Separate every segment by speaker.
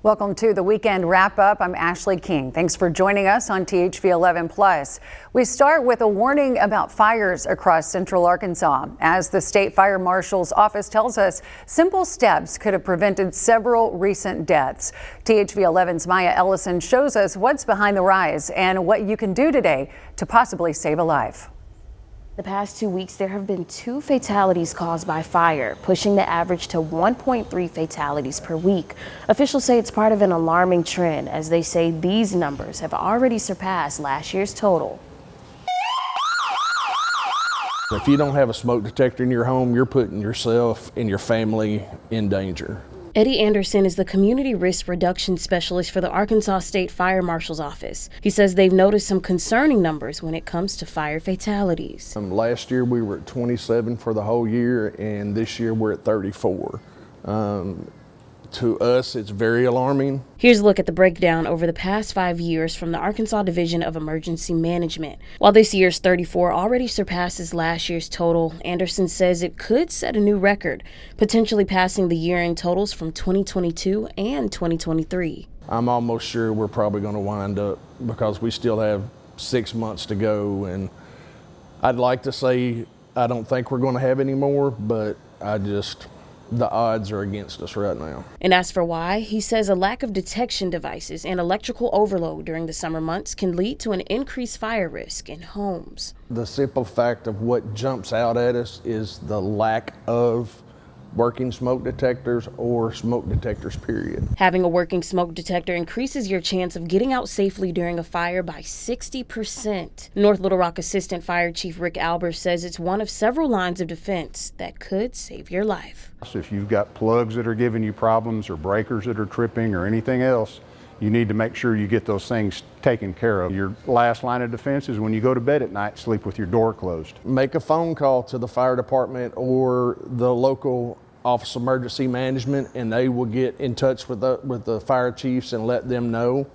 Speaker 1: Welcome to the weekend wrap up. I'm Ashley King. Thanks for joining us on THV 11 Plus. We start with a warning about fires across central Arkansas. As the state fire marshal's office tells us, simple steps could have prevented several recent deaths. THV 11's Maya Ellison shows us what's behind the rise and what you can do today to possibly save a life.
Speaker 2: The past 2 weeks, there have been 2 fatalities caused by fire, pushing the average to 1.3 fatalities per week. Officials say it's part of an alarming trend, as they say these numbers have already surpassed last year's total.
Speaker 3: If you don't have a smoke detector in your home, you're putting yourself and your family in danger.
Speaker 2: Eddie Anderson is the Community Risk Reduction Specialist for the Arkansas State Fire Marshal's Office. He says they've noticed some concerning numbers when it comes to fire fatalities.
Speaker 3: Last year we were at 27 for the whole year, and this year we're at 34. To us, it's very alarming.
Speaker 2: Here's a look at the breakdown over the past 5 years from the Arkansas Division of Emergency Management. While this year's 34 already surpasses last year's total, Anderson says it could set a new record, potentially passing the year-end totals from 2022 and 2023.
Speaker 3: I'm almost sure we're probably going to wind up, because we still have 6 months to go, and I'd like to say I don't think we're going to have any more, but the odds are against us right now.
Speaker 2: And as for why, he says a lack of detection devices and electrical overload during the summer months can lead to an increased fire risk in homes.
Speaker 3: The simple fact of what jumps out at us is the lack of working smoke detectors or smoke detectors, period.
Speaker 2: Having a working smoke detector increases your chance of getting out safely during a fire by 60%. North Little Rock Assistant Fire Chief Rick Albers says it's one of several lines of defense that could save your life.
Speaker 4: So if you've got plugs that are giving you problems or breakers that are tripping or anything else, you need to make sure you get those things taken care of. Your last line of defense is when you go to bed at night, sleep with your door closed.
Speaker 3: Make a phone call to the fire department or the local Office of Emergency Management, and they will get in touch with the fire chiefs and let them know.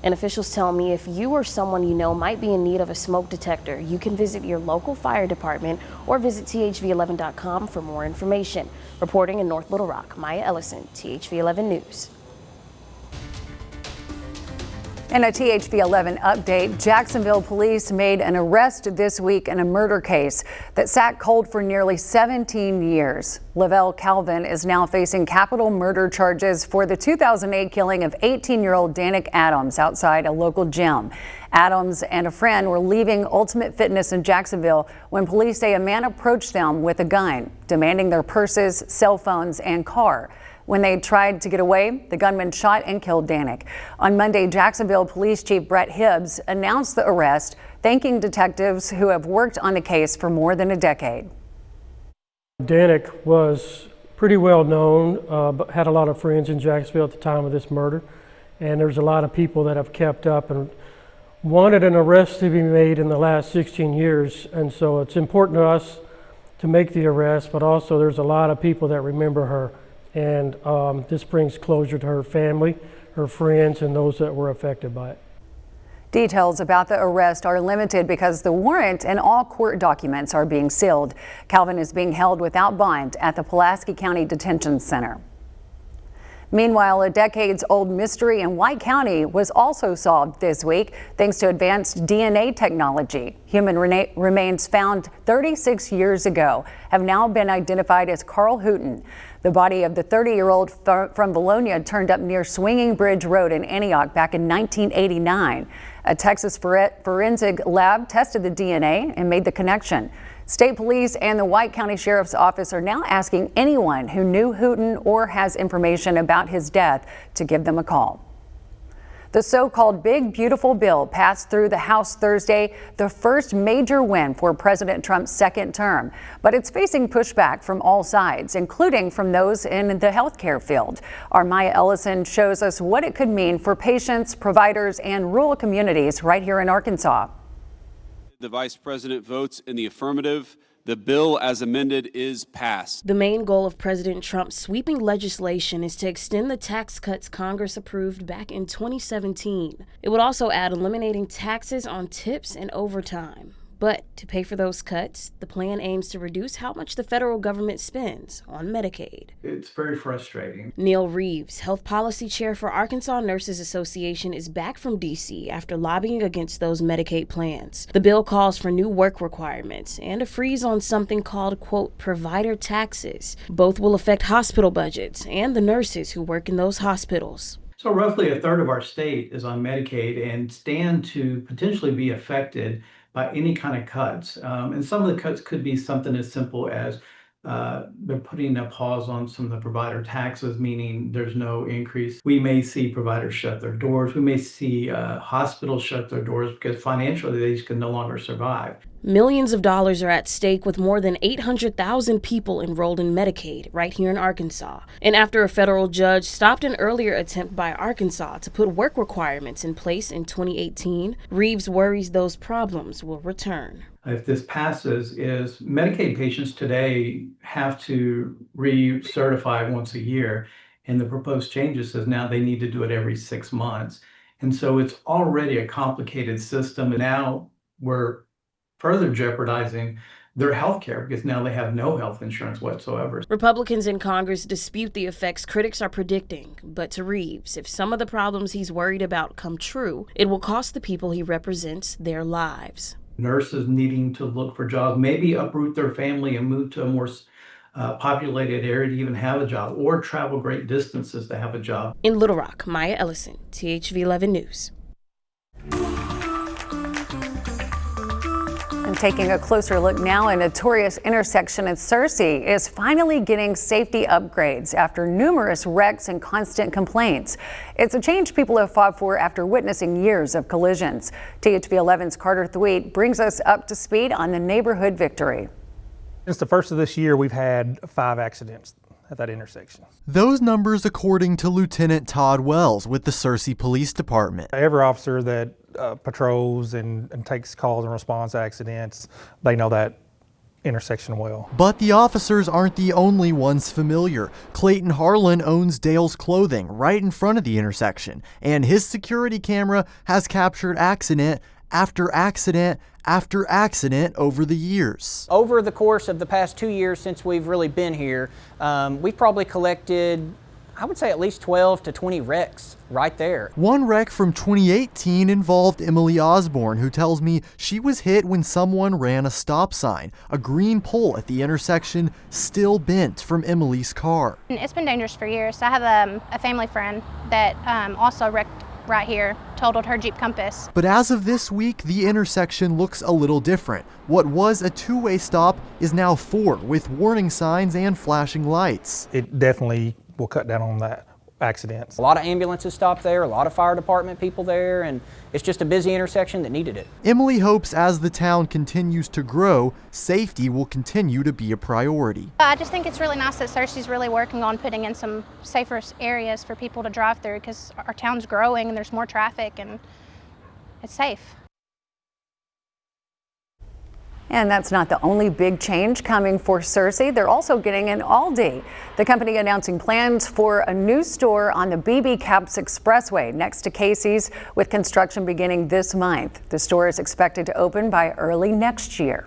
Speaker 2: And officials tell me if you or someone you know might be in need of a smoke detector, you can visit your local fire department or visit THV11.com for more information. Reporting in North Little Rock, Maya Ellison, THV 11 News.
Speaker 1: In a THV 11 update, Jacksonville police made an arrest this week in a murder case that sat cold for nearly 17 years. Lavelle Calvin is now facing capital murder charges for the 2008 killing of 18-year-old Danik Adams outside a local gym. Adams and a friend were leaving Ultimate Fitness in Jacksonville when police say a man approached them with a gun, demanding their purses, cell phones, and car. When they tried to get away, the gunman shot and killed Danik. On Monday, Jacksonville Police Chief Brett Hibbs announced the arrest, thanking detectives who have worked on the case for more than a decade.
Speaker 5: Danik was pretty well known, but had a lot of friends in Jacksonville at the time of this murder. And there's a lot of people that have kept up and wanted an arrest to be made in the last 16 years. And so it's important to us to make the arrest, but also there's a lot of people that remember her. And this brings closure to her family, her friends, and those that were affected by it.
Speaker 1: Details about the arrest are limited because the warrant and all court documents are being sealed. Calvin is being held without bond at the Pulaski County Detention Center. Meanwhile, a decades-old mystery in White County was also solved this week thanks to advanced DNA technology. Human remains found 36 years ago have now been identified as Carl Hooten. The body of the 30-year-old from Bologna turned up near Swinging Bridge Road in Antioch back in 1989. A Texas forensic lab tested the DNA and made the connection. State police and the White County Sheriff's Office are now asking anyone who knew Hooten or has information about his death to give them a call. The so-called Big Beautiful Bill passed through the House Thursday, the first major win for President Trump's second term. But it's facing pushback from all sides, including from those in the healthcare field. Our Maya Ellison shows us what it could mean for patients, providers, and rural communities right here in Arkansas.
Speaker 6: The vice president votes in the affirmative. The bill as amended is passed.
Speaker 2: The main goal of President Trump's sweeping legislation is to extend the tax cuts Congress approved back in 2017. It would also add eliminating taxes on tips and overtime. But to pay for those cuts, the plan aims to reduce how much the federal government spends on Medicaid.
Speaker 7: It's very frustrating.
Speaker 2: Neil Reeves, health policy chair for Arkansas Nurses Association, is back from D.C. after lobbying against those Medicaid plans. The bill calls for new work requirements and a freeze on something called, quote, provider taxes. Both will affect hospital budgets and the nurses who work in those hospitals.
Speaker 7: So roughly a third of our state is on Medicaid and stand to potentially be affected by any kind of cuts. And some of the cuts could be something as simple as they're putting a pause on some of the provider taxes, meaning there's no increase. We may see providers shut their doors. We may see hospitals shut their doors because financially they just can no longer survive.
Speaker 2: Millions of dollars are at stake with more than 800,000 people enrolled in Medicaid right here in Arkansas. And after a federal judge stopped an earlier attempt by Arkansas to put work requirements in place in 2018, Reeves worries those problems will return.
Speaker 7: If this passes, is Medicaid patients today have to recertify once a year, and the proposed changes says now they need to do it every 6 months. And so it's already a complicated system, and now we're further jeopardizing their health care because now they have no health insurance whatsoever.
Speaker 2: Republicans in Congress dispute the effects critics are predicting, but to Reeves, if some of the problems he's worried about come true, it will cost the people he represents their lives.
Speaker 7: Nurses needing to look for jobs, maybe uproot their family and move to a more populated area to even have a job, or travel great distances to have a job.
Speaker 2: In Little Rock, Maya Ellison, THV 11 News.
Speaker 1: And taking a closer look now, a notorious intersection at Cersei is finally getting safety upgrades after numerous wrecks and constant complaints. It's a change people have fought for after witnessing years of collisions. THV 11's Carter Thweet brings us up to speed on the neighborhood victory.
Speaker 8: Since the first of this year, we've had 5 accidents at that intersection.
Speaker 9: Those numbers according to Lieutenant Todd Wells with the Cersei Police Department.
Speaker 8: Every officer that patrols and takes calls and responds to accidents, they know that intersection well.
Speaker 9: But the officers aren't the only ones familiar. Clayton Harlan owns Dale's Clothing right in front of the intersection, and his security camera has captured accident after accident after accident over the years.
Speaker 10: Over the course of the past 2 years since we've really been here, we've probably collected, I would say, at least 12 to 20 wrecks right there.
Speaker 9: One wreck from 2018 involved Emily Osborne, who tells me she was hit when someone ran a stop sign. A green pole at the intersection still bent from Emily's car.
Speaker 11: It's been dangerous for years. I have a family friend that also wrecked right here, totaled her Jeep Compass.
Speaker 9: But as of this week, the intersection looks a little different. What was a 2-way stop is now 4, with warning signs and flashing lights.
Speaker 8: It definitely will cut down on that accidents.
Speaker 10: A lot of ambulances stopped there, a lot of fire department people there, and it's just a busy intersection that needed it.
Speaker 9: Emily hopes as the town continues to grow, safety will continue to be a priority.
Speaker 11: I just think it's really nice that Cersei's really working on putting in some safer areas for people to drive through because our town's growing and there's more traffic and it's safe.
Speaker 1: And that's not the only big change coming for Cersei. They're also getting an Aldi. The company announcing plans for a new store on the BB Caps Expressway next to Casey's, with construction beginning this month. The store is expected to open by early next year.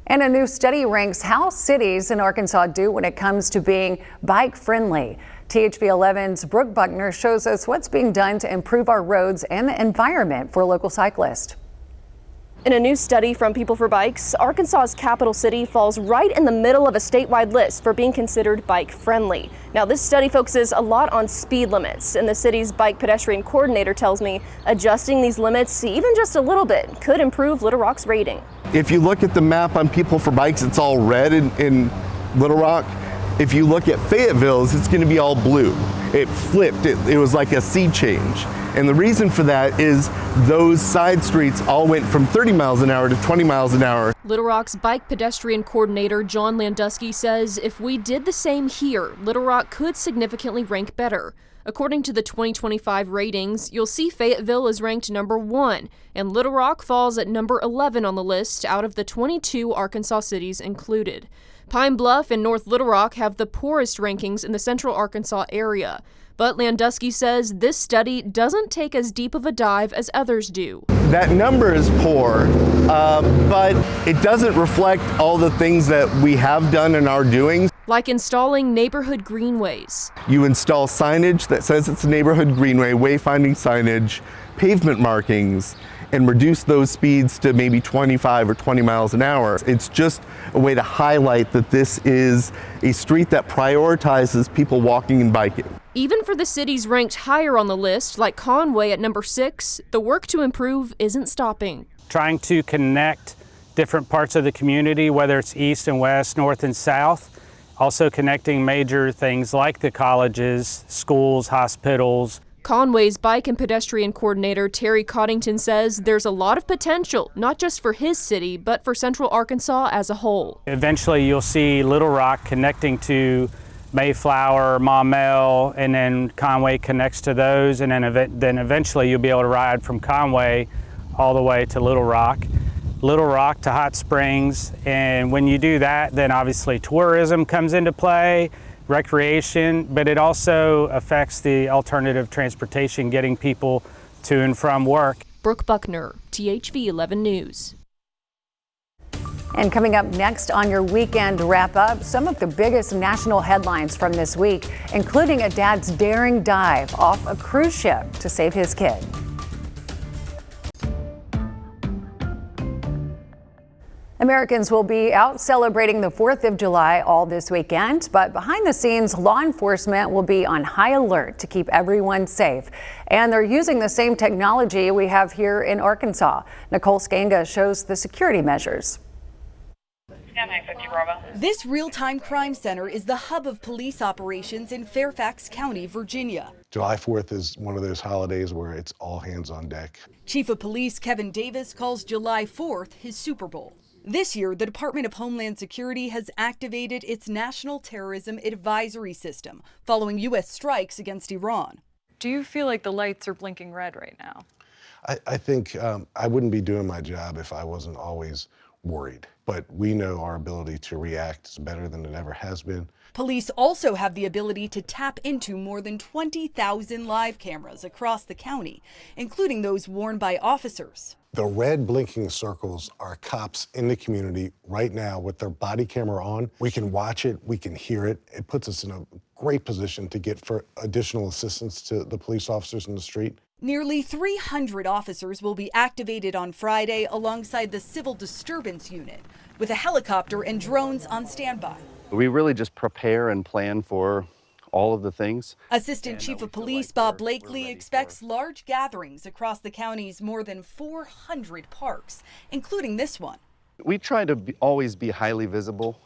Speaker 1: And a new study ranks how cities in Arkansas do when it comes to being bike friendly. THV 11's Brooke Buckner shows us what's being done to improve our roads and the environment for local cyclists.
Speaker 12: In a new study from People for Bikes, Arkansas's capital city falls right in the middle of a statewide list for being considered bike friendly. Now, this study focuses a lot on speed limits, and the city's bike pedestrian coordinator tells me adjusting these limits even just a little bit could improve Little Rock's rating.
Speaker 13: If you look at the map on People for Bikes, it's all red in Little Rock. If you look at Fayetteville's, it's going to be all blue. It flipped. It was like a sea change. And the reason for that is those side streets all went from 30 miles an hour to 20 miles an hour.
Speaker 14: Little Rock's bike pedestrian coordinator John Landusky says if we did the same here, Little Rock could significantly rank better. According to the 2025 ratings, you'll see Fayetteville is ranked number 1, and Little Rock falls at number 11 on the list out of the 22 Arkansas cities included. Pine Bluff and North Little Rock have the poorest rankings in the central Arkansas area. But Landusky says this study doesn't take as deep of a dive as others do.
Speaker 13: That number is poor, but it doesn't reflect all the things that we have done and are doing.
Speaker 14: Like installing neighborhood greenways.
Speaker 13: You install signage that says it's a neighborhood greenway, wayfinding signage, pavement markings, and reduce those speeds to maybe 25 or 20 miles an hour. It's just a way to highlight that this is a street that prioritizes people walking and biking.
Speaker 14: Even for the cities ranked higher on the list, like Conway at number 6, the work to improve isn't stopping.
Speaker 15: Trying to connect different parts of the community, whether it's east and west, north and south. Also connecting major things like the colleges, schools, hospitals.
Speaker 14: Conway's bike and pedestrian coordinator Terry Coddington says there's a lot of potential, not just for his city, but for Central Arkansas as a whole.
Speaker 15: Eventually you'll see Little Rock connecting to Mayflower, Maumelle, and then Conway connects to those, and then eventually you'll be able to ride from Conway all the way to Little Rock to Hot Springs. And when you do that, then obviously tourism comes into play, recreation, but it also affects the alternative transportation, getting people to and from work.
Speaker 14: Brooke Buckner, THV 11 News.
Speaker 1: And coming up next on your weekend wrap up, some of the biggest national headlines from this week, including a dad's daring dive off a cruise ship to save his kid. Americans will be out celebrating the 4th of July all this weekend, but behind the scenes, law enforcement will be on high alert to keep everyone safe. And they're using the same technology we have here in Arkansas. Nicole Skanga shows the security measures.
Speaker 16: This real-time crime center is the hub of police operations in Fairfax County, Virginia.
Speaker 17: July 4th is one of those holidays where it's all hands on deck.
Speaker 16: Chief of Police Kevin Davis calls July 4th his Super Bowl. This year, the Department of Homeland Security has activated its National Terrorism Advisory System following U.S. strikes against Iran.
Speaker 18: Do you feel like the lights are blinking red right now?
Speaker 17: I think I wouldn't be doing my job if I wasn't always worried. But we know our ability to react is better than it ever has been.
Speaker 16: Police also have the ability to tap into more than 20,000 live cameras across the county, including those worn by officers.
Speaker 17: The red blinking circles are cops in the community right now with their body camera on. We can watch it, we can hear it. It puts us in a great position to get for additional assistance to the police officers in the street.
Speaker 16: Nearly 300 officers will be activated on Friday alongside the Civil Disturbance Unit, with a helicopter and drones on standby.
Speaker 19: We really just prepare and plan for all of the things.
Speaker 16: Assistant Chief of Police Bob Blakely expects large gatherings across the county's more than 400 parks, including this one.
Speaker 19: We try to always be highly visible.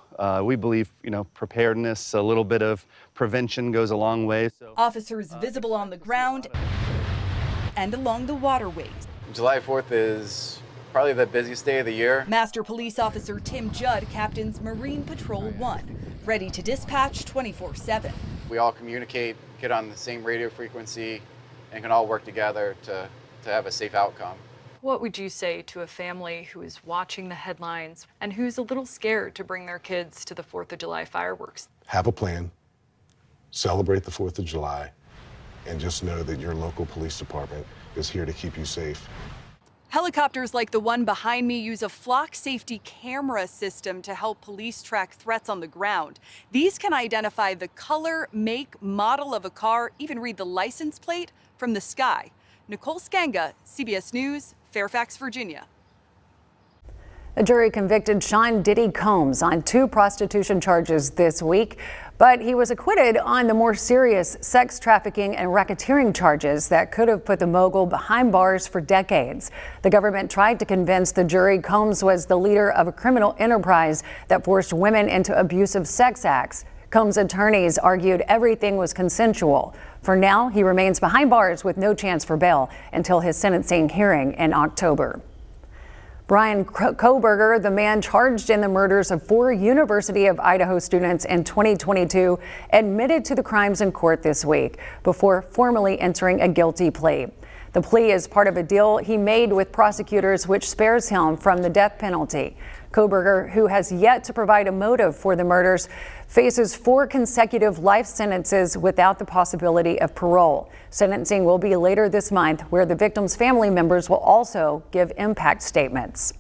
Speaker 19: We believe, preparedness, a little bit of prevention goes a long way.
Speaker 16: Officers visible on the ground and along the waterways.
Speaker 20: July 4th is probably the busiest day of the year.
Speaker 16: Master Police Officer Tim Judd captains Marine Patrol 1, ready to dispatch 24/7.
Speaker 20: We all communicate, get on the same radio frequency, and can all work together to have a safe outcome.
Speaker 18: What would you say to a family who is watching the headlines and who's a little scared to bring their kids to the 4th of July fireworks?
Speaker 17: Have a plan, celebrate the 4th of July, and just know that your local police department is here to keep you safe.
Speaker 16: Helicopters like the one behind me use a flock safety camera system to help police track threats on the ground. These can identify the color, make, model of a car, even read the license plate from the sky. Nicole Skanga, CBS News, Fairfax, Virginia.
Speaker 1: A jury convicted Sean Diddy Combs on 2 prostitution charges this week, but he was acquitted on the more serious sex trafficking and racketeering charges that could have put the mogul behind bars for decades. The government tried to convince the jury Combs was the leader of a criminal enterprise that forced women into abusive sex acts. Combs' attorneys argued everything was consensual. For now, he remains behind bars with no chance for bail until his sentencing hearing in October. Brian Koberger, the man charged in the murders of 4 University of Idaho students in 2022, admitted to the crimes in court this week before formally entering a guilty plea. The plea is part of a deal he made with prosecutors which spares him from the death penalty. Koberger, who has yet to provide a motive for the murders, faces 4 consecutive life sentences without the possibility of parole. Sentencing will be later this month, where the victims' family members will also give impact statements.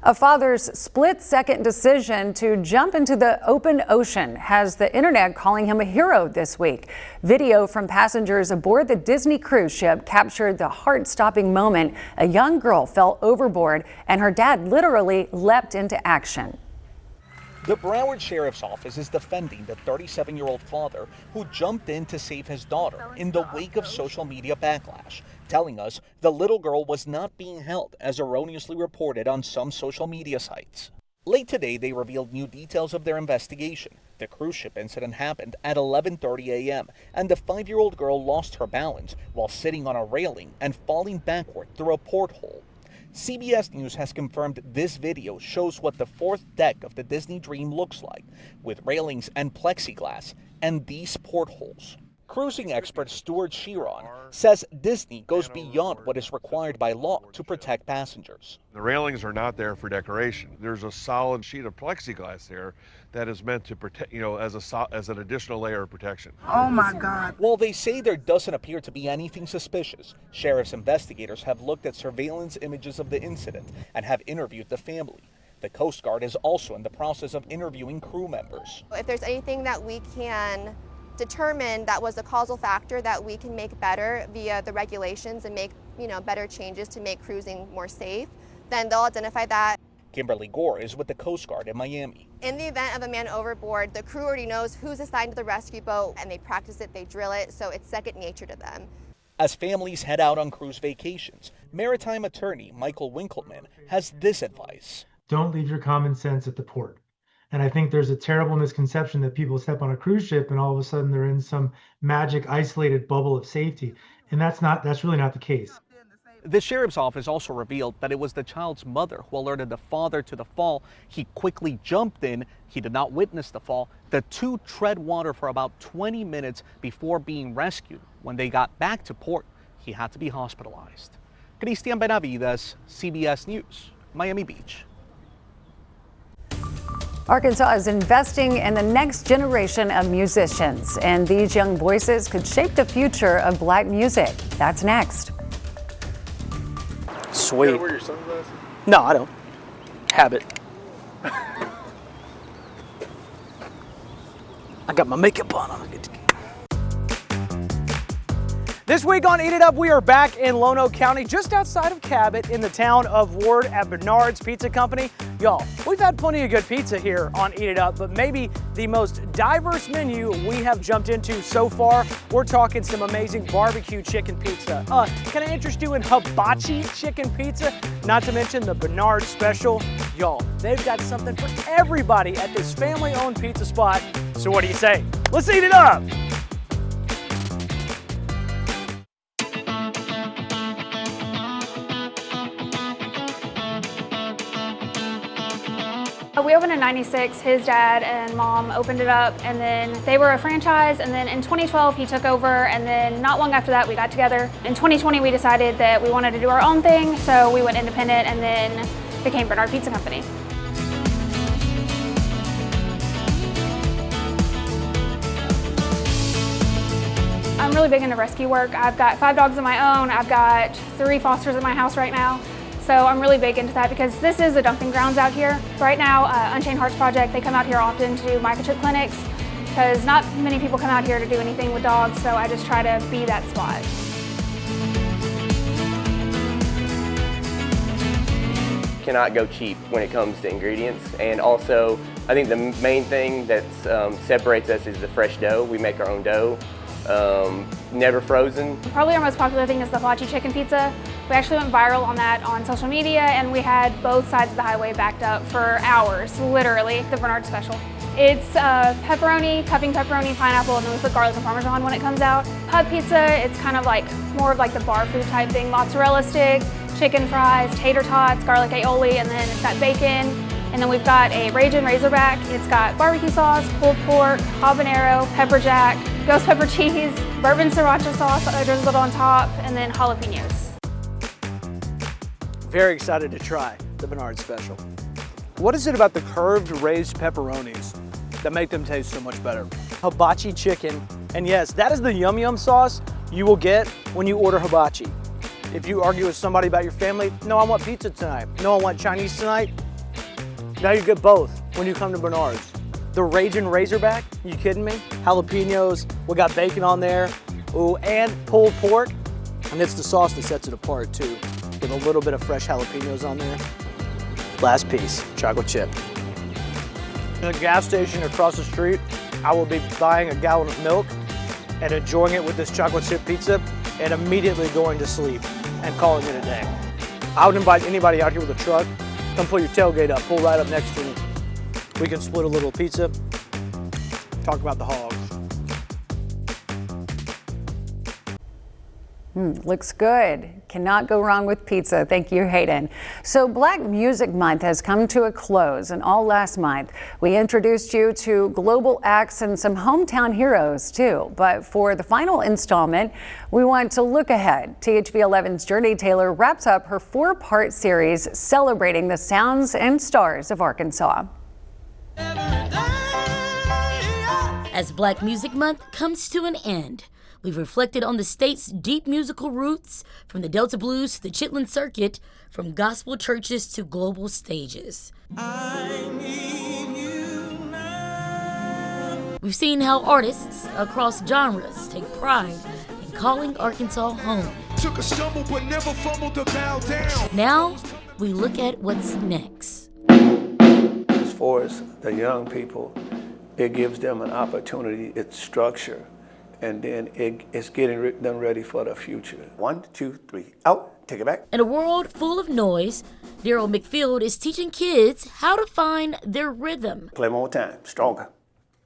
Speaker 1: A father's split-second decision to jump into the open ocean has the internet calling him a hero this week. Video from passengers aboard the Disney cruise ship captured the heart-stopping moment a young girl fell overboard and her dad literally leapt into action.
Speaker 21: The Broward Sheriff's Office is defending the 37-year-old father who jumped in to save his daughter in the wake of social media backlash, telling us the little girl was not being held as erroneously reported on some social media sites. Late today, they revealed new details of their investigation. The cruise ship incident happened at 11:30 a.m., and the 5-year-old girl lost her balance while sitting on a railing and falling backward through a porthole. CBS News has confirmed this video shows what the 4th deck of the Disney Dream looks like, with railings and plexiglass and these portholes. Cruising expert Stuart Sheeran says Disney goes beyond what is required by law to protect passengers.
Speaker 22: The railings are not there for decoration. There's a solid sheet of plexiglass there that is meant to protect, as an additional layer of protection.
Speaker 21: Oh my God. While they say there doesn't appear to be anything suspicious, sheriff's investigators have looked at surveillance images of the incident and have interviewed the family. The Coast Guard is also in the process of interviewing crew members.
Speaker 23: If there's anything that we can determine that was a causal factor that we can make better via the regulations and make, better changes to make cruising more safe, then they'll identify that.
Speaker 21: Kimberly Gore is with the Coast Guard in Miami.
Speaker 23: In the event of a man overboard, the crew already knows who's assigned to the rescue boat, and they practice it, they drill it, so it's second nature to them.
Speaker 21: As families head out on cruise vacations, maritime attorney Michael Winkleman has this advice.
Speaker 24: Don't leave your common sense at the port. And I think there's a terrible misconception that people step on a cruise ship and all of a sudden they're in some magic isolated bubble of safety. And that's really not the case.
Speaker 21: The sheriff's office also revealed that it was the child's mother who alerted the father to the fall. He quickly jumped in. He did not witness the fall. The two tread water for about 20 minutes before being rescued. When they got back to port, he had to be hospitalized. Cristian Benavides, CBS News, Miami Beach.
Speaker 1: Arkansas is investing in the next generation of musicians, and these young voices could shape the future of black music. That's next.
Speaker 25: Sweet.
Speaker 26: You gotta wear your sunglasses?
Speaker 25: No, I don't. Habit. I got my makeup on. I'm good to go. This week on Eat It Up, we are back in Lonoke County, just outside of Cabot, in the town of Ward at Bernard's Pizza Company. Y'all, we've had plenty of good pizza here on Eat It Up, but maybe the most diverse menu we have jumped into so far, we're talking some amazing barbecue chicken pizza. Can I interest you in hibachi chicken pizza? Not to mention the Bernard Special. Y'all, they've got something for everybody at this family-owned pizza spot. So what do you say? Let's eat it up!
Speaker 27: We opened in '96, his dad and mom opened it up, and then they were a franchise, and then in 2012 he took over, and then not long after that we got together. In 2020 we decided that we wanted to do our own thing, so we went independent and then became Bernard Pizza Company. I'm really big into rescue work. I've got 5 dogs of my own, I've got 3 fosters in my house right now. So I'm really big into that because this is a dumping grounds out here. Right now, Unchained Hearts Project, they come out here often to do microchip clinics because not many people come out here to do anything with dogs, so I just try to be that spot.
Speaker 28: Cannot go cheap when it comes to ingredients, and also I think the main thing that separates us is the fresh dough. We make our own dough, never frozen.
Speaker 27: Probably our most popular thing is the hibachi chicken pizza. We actually went viral on that on social media, and we had both sides of the highway backed up for hours, literally, the Bernard Special. It's pepperoni, cupping pepperoni, pineapple, and then we put garlic and Parmesan when it comes out. Pub pizza, it's kind of like more of like the bar food type thing. Mozzarella sticks, chicken fries, tater tots, garlic aioli, and then it's got bacon. And then we've got a Ragin' Razorback. It's got barbecue sauce, pulled pork, habanero, pepper jack, ghost pepper cheese, bourbon sriracha sauce drizzled on top, and then jalapenos.
Speaker 25: Very excited to try the Bernard Special. What is it about the curved raised pepperonis that make them taste so much better? Hibachi chicken, and yes, that is the yum yum sauce you will get when you order hibachi. If you argue with somebody about your family, no, I want pizza tonight, no, I want Chinese tonight, now you get both when you come to Bernard's. The Ragin' Razorback, you kidding me? Jalapenos, we got bacon on there, ooh, and pulled pork, and it's the sauce that sets it apart too, with a little bit of fresh jalapenos on there. Last piece, chocolate chip. In a gas station across the street, I will be buying a gallon of milk and enjoying it with this chocolate chip pizza and immediately going to sleep and calling it a day. I would invite anybody out here with a truck, come pull your tailgate up, pull right up next to me. We can split a little pizza, talk about the hogs.
Speaker 1: Looks good. Cannot go wrong with pizza. Thank you, Hayden. So Black Music Month has come to a close, and all last month we introduced you to global acts and some hometown heroes too. But for the final installment, we want to look ahead. THV 11's Journey Taylor wraps up her 4-part series celebrating the sounds and stars of Arkansas.
Speaker 2: As Black Music Month comes to an end, we've reflected on the state's deep musical roots, from the Delta Blues to the Chitlin Circuit, from gospel churches to global stages. We've seen how artists across genres take pride in calling Arkansas home.
Speaker 3: Took a stumble but never fumbled to bow down.
Speaker 2: Now, we look at what's next.
Speaker 4: As far as the young people, it gives them an opportunity, it's structure. And then it's getting them ready for the future. 1, 2, 3, out, take it back.
Speaker 2: In a world full of noise, Daryl McField is teaching kids how to find their rhythm.
Speaker 4: Play one more time, stronger.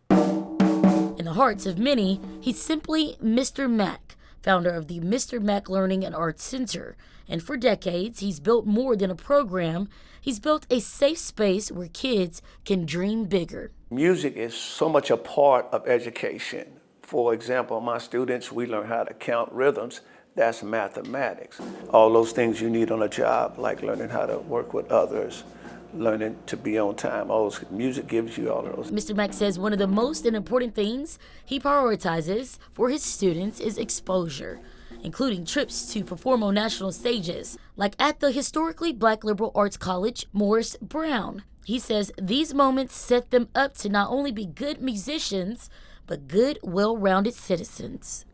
Speaker 2: In the hearts of many, he's simply Mr. Mac, founder of the Mr. Mac Learning and Arts Center. And for decades, he's built more than a program. He's built a safe space where kids can dream bigger.
Speaker 4: Music is so much a part of education. For example, my students, we learn how to count rhythms. That's mathematics. All those things you need on a job, like learning how to work with others, learning to be on time. Music gives you all of those.
Speaker 2: Mr. Mack says one of the most important things he prioritizes for his students is exposure, including trips to perform on national stages, like at the historically Black liberal arts college, Morris Brown. He says these moments set them up to not only be good musicians, but good, well-rounded citizens.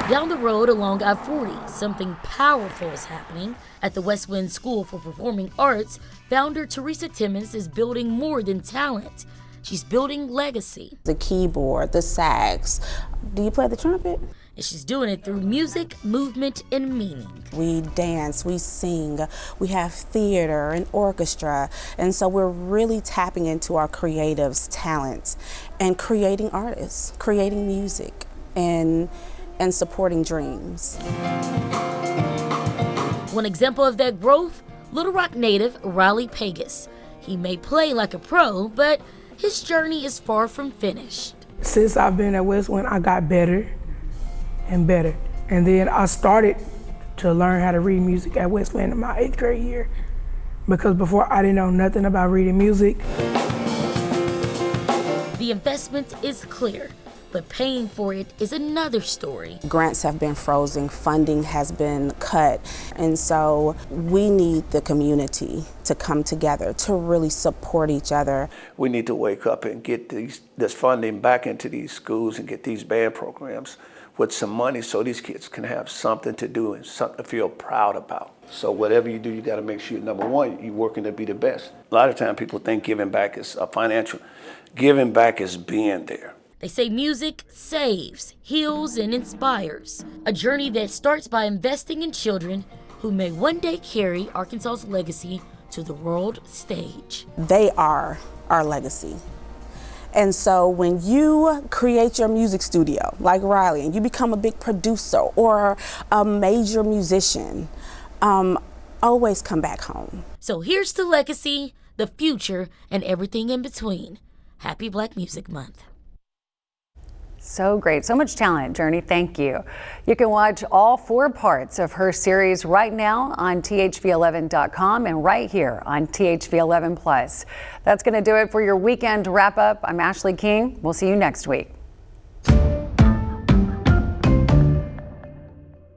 Speaker 2: Down the road along I-40, something powerful is happening. At the West Wind School for Performing Arts, founder Teresa Timmons is building more than talent. She's building legacy.
Speaker 5: The keyboard, the sax. Do you play the trumpet?
Speaker 2: And she's doing it through music, movement, and meaning.
Speaker 5: We dance, we sing, we have theater and orchestra, and so we're really tapping into our creatives' talents and creating artists, creating music, and supporting dreams.
Speaker 2: One example of that growth, Little Rock native Riley Pegas. He may play like a pro, but his journey is far from finished.
Speaker 6: Since I've been at West Wind, I got better and better. And then I started to learn how to read music at West Wind in my 8th grade year, because before I didn't know nothing about reading music.
Speaker 2: The investment is clear, but paying for it is another story.
Speaker 5: Grants have been frozen, funding has been cut, and so we need the community to come together to really support each other.
Speaker 4: We need to wake up and get this funding back into these schools and get these band programs with some money so these kids can have something to do and something to feel proud about. So whatever you do, you gotta make sure, number one, you're working to be the best. A lot of times people think giving back is financial. Giving back is being there.
Speaker 2: They say music saves, heals, and inspires. A journey that starts by investing in children who may one day carry Arkansas's legacy to the world stage.
Speaker 5: They are our legacy. And so when you create your music studio, like Riley, and you become a big producer or a major musician, always come back home.
Speaker 2: So here's the legacy, the future, and everything in between. Happy Black Music Month.
Speaker 1: So great. So much talent, Journey. Thank you. You can watch all 4 parts of her series right now on THV11.com and right here on THV11 Plus. That's going to do it for your weekend wrap up. I'm Ashley King. We'll see you next week.